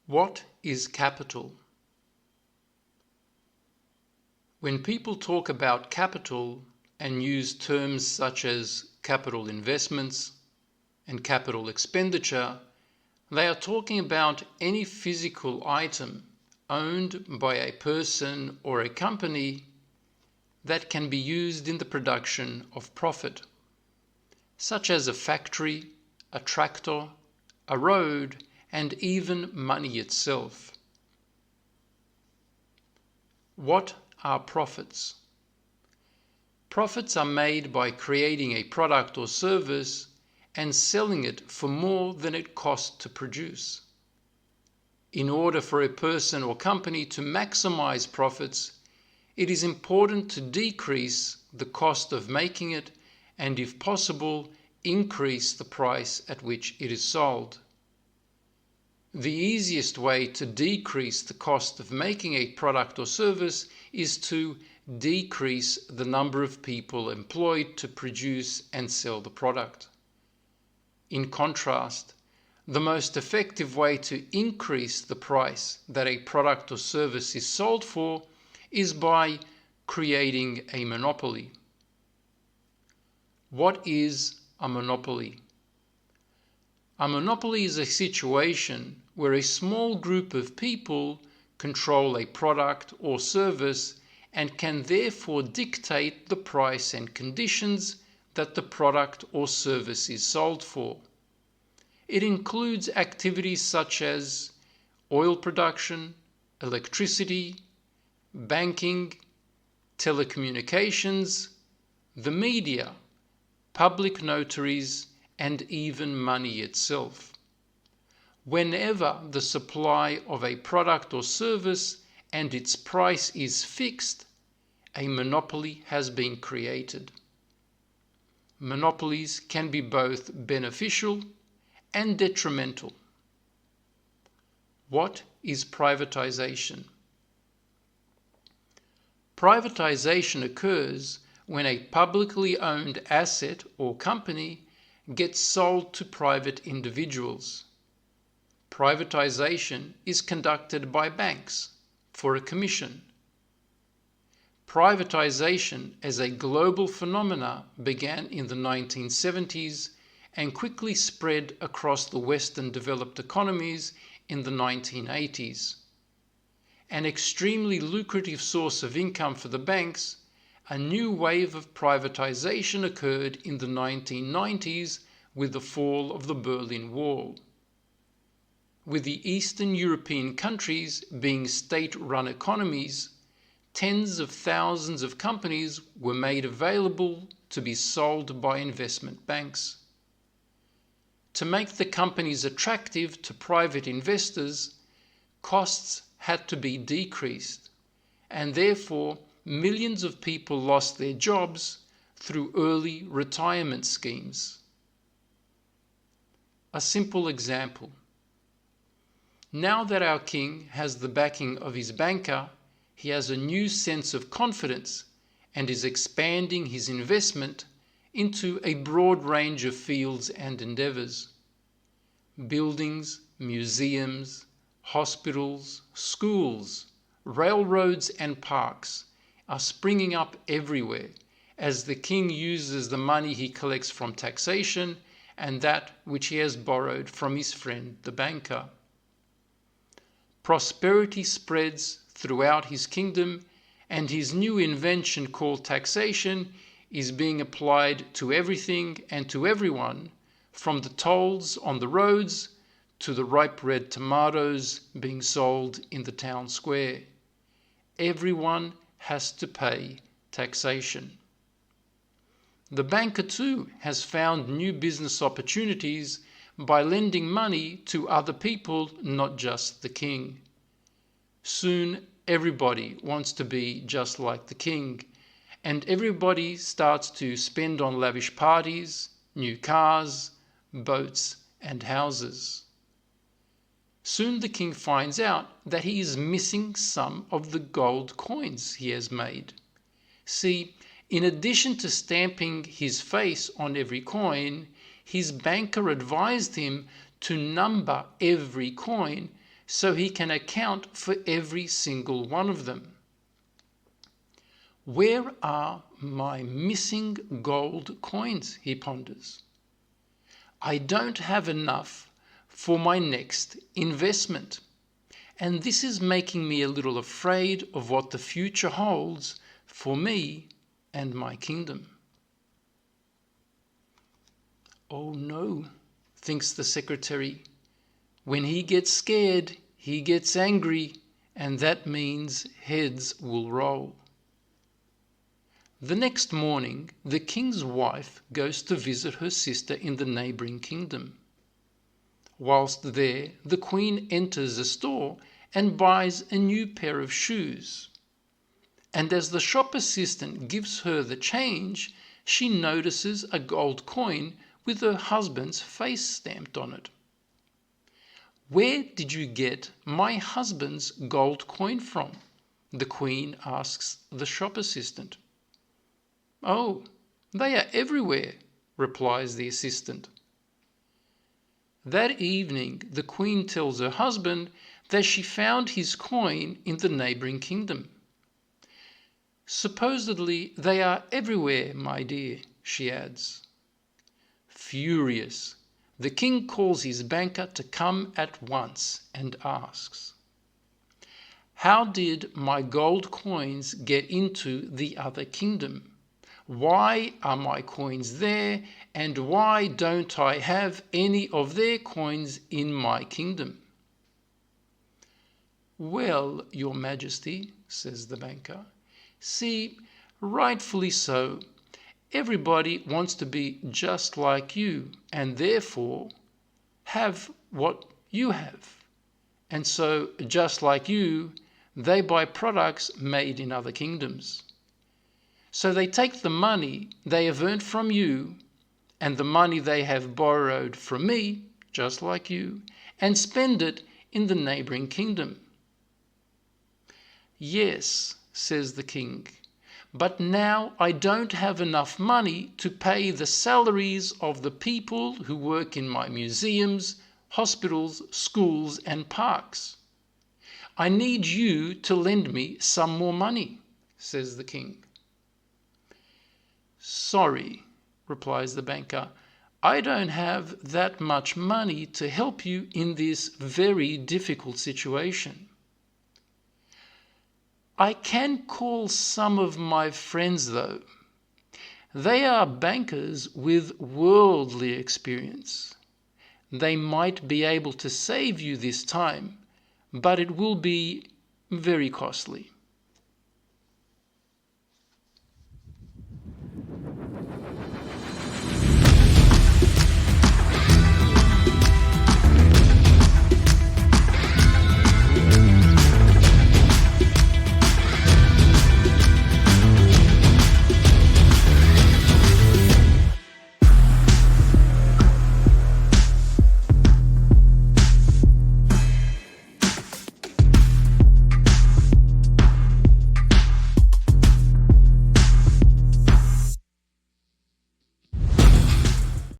What is capital? When people talk about capital and use terms such as capital investments and capital expenditure, they are talking about any physical item owned by a person or a company that can be used in the production of profit, such as a factory, a tractor, a road, and even money itself. What are profits? Profits are made by creating a product or service and selling it for more than it cost to produce. In order for a person or company to maximize profits, it is important to decrease the cost of making it and, if possible, increase the price at which it is sold. The easiest way to decrease the cost of making a product or service is to decrease the number of people employed to produce and sell the product. In contrast, the most effective way to increase the price that a product or service is sold for is by creating a monopoly. What is a monopoly? A monopoly is a situation where a small group of people control a product or service and can therefore dictate the price and conditions that the product or service is sold for. It includes activities such as oil production, electricity, banking, telecommunications, the media, public notaries, and even money itself. Whenever the supply of a product or service and its price is fixed, a monopoly has been created. Monopolies can be both beneficial and detrimental. What is privatization? Privatization occurs when a publicly owned asset or company gets sold to private individuals. Privatization is conducted by banks for a commission. Privatization as a global phenomenon began in the 1970s and quickly spread across the Western developed economies in the 1980s. An extremely lucrative source of income for the banks, a new wave of privatization occurred in the 1990s with the fall of the Berlin Wall. With the Eastern European countries being state-run economies, tens of thousands of companies were made available to be sold by investment banks. To make the companies attractive to private investors, costs had to be decreased, and therefore millions of people lost their jobs through early retirement schemes. A simple example. Now that our king has the backing of his banker, he has a new sense of confidence and is expanding his investment into a broad range of fields and endeavors. Buildings, museums, hospitals, schools, railroads, and parks are springing up everywhere as the king uses the money he collects from taxation and that which he has borrowed from his friend the banker. Prosperity spreads throughout his kingdom, and his new invention called taxation is being applied to everything and to everyone, from the tolls on the roads to the ripe red tomatoes being sold in the town square. Everyone has to pay taxation. The banker too has found new business opportunities by lending money to other people, not just the king. Soon everybody wants to be just like the king, and everybody starts to spend on lavish parties, new cars, boats, and houses. Soon the king finds out that he is missing some of the gold coins he has made. See, in addition to stamping his face on every coin, his banker advised him to number every coin so he can account for every single one of them. Where are my missing gold coins, he ponders. I don't have enough for my next investment, and this is making me a little afraid of what the future holds for me and my kingdom. Oh no, thinks the secretary. When he gets scared, he gets angry, and that means heads will roll. The next morning, the king's wife goes to visit her sister in the neighboring kingdom. Whilst there, the queen enters a store and buys a new pair of shoes. And as the shop assistant gives her the change, she notices a gold coin with her husband's face stamped on it. Where did you get my husband's gold coin from? The queen asks the shop assistant. Oh, they are everywhere, replies the assistant. That evening, the queen tells her husband that she found his coin in the neighboring kingdom. Supposedly they are everywhere, my dear, she adds. Furious, the king calls his banker to come at once and asks, how did my gold coins get into the other kingdom? Why are my coins there, and why don't I have any of their coins in my kingdom? Well, your majesty, says the banker, see, rightfully so. Everybody wants to be just like you, and therefore have what you have. And so, just like you, they buy products made in other kingdoms. So they take the money they have earned from you and the money they have borrowed from me, just like you, and spend it in the neighboring kingdom. Yes, says the king, but now I don't have enough money to pay the salaries of the people who work in my museums, hospitals, schools, and parks. I need you to lend me some more money, says the king. Sorry, replies the banker, I don't have that much money to help you in this very difficult situation. I can call some of my friends, though. They are bankers with worldly experience. They might be able to save you this time, but it will be very costly.